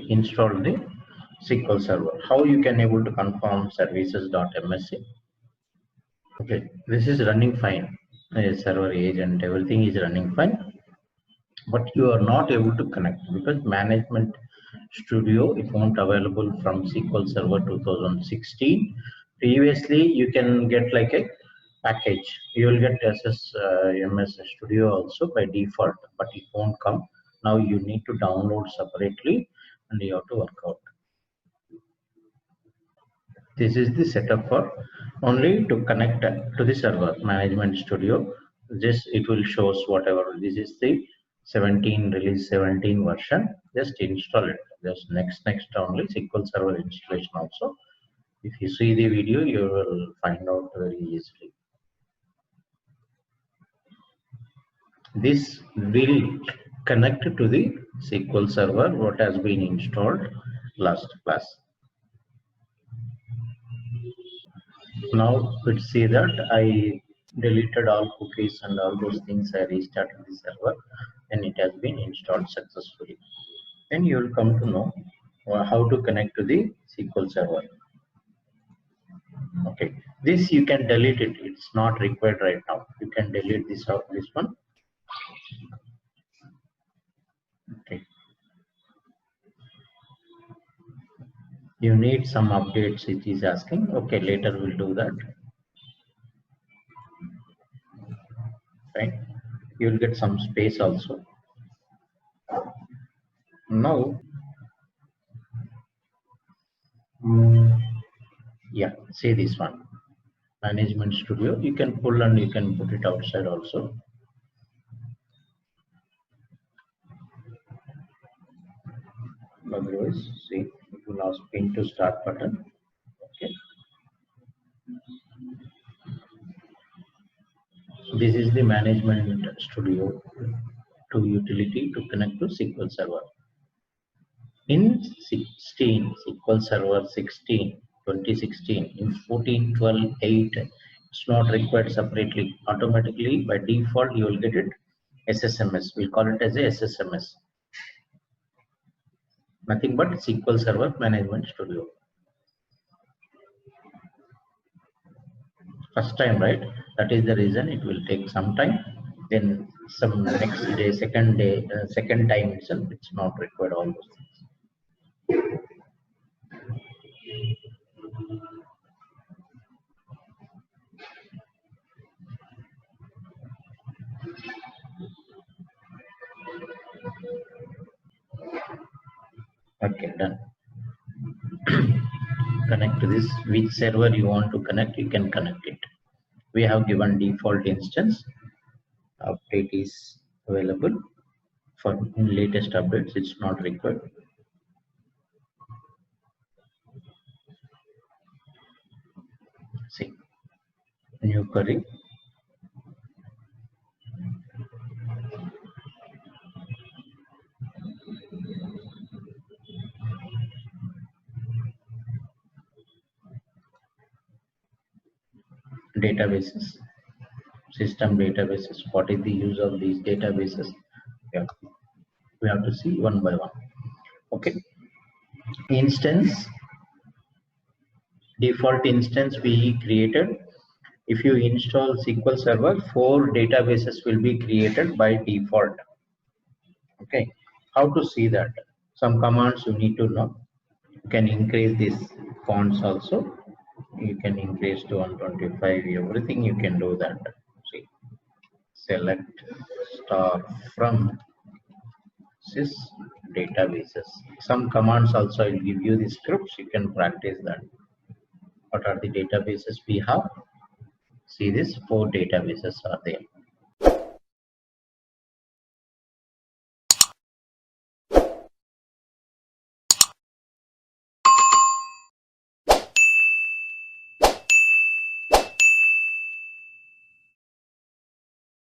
install the SQL Server. How you can able to confirm services.msc? Okay, this is running fine. Server agent, everything is running fine, but you are not able to connect because Management Studio it won't available from SQL Server 2016. Previously, you can get like a package. You will get SSMS Studio also by default, but it won't come. Now you need to download separately and you have to work out. This is the setup for only to connect to the server Management Studio. Just it will shows whatever. This is the 17 release 17 version. Just install it. Just next only SQL Server installation also. If you see the video, you will find out very easily. This will connect to the SQL Server what has been installed last class. Now let's see that I deleted all cookies and all those things. I restarted the server and it has been installed successfully. Then you will come to know how to connect to the SQL Server. Okay, this you can delete it. It's not required right now. You can delete this out. This one. Okay. You need some updates. It is asking. Okay, later we'll do that. Right. You will get some space also. Now, yeah, see this one. Management Studio. You can pull and you can put it outside also. Otherwise, see, it will ask pin to start button. Okay. This is the Management Studio to utility to connect to SQL Server. In 16, SQL Server 16, 2016, in 14, 12, 8, it's not required separately. Automatically, by default, you will get it SSMS. We'll call it as a SSMS. Nothing but SQL Server Management Studio. First time, right? That is the reason it will take some time. Then some next day, second time itself, it's not required all those things. Okay, done. Connect to this. Which server you want to connect, you can connect it. We have given default instance. Update is available for latest updates. It's not required. See, new query. Databases, system databases. What is the use of these databases? Yeah, we have to see one by one. Okay, instance, default instance we created. If you install SQL Server, 4 databases will be created by default. Okay, how to see that? Some commands you need to know. You can increase these fonts also. You can increase to 125. Everything you can do that. See, select star from sys databases. Some commands also will give you the scripts. You can practice that. What are the databases we have? See, this 4 databases are there.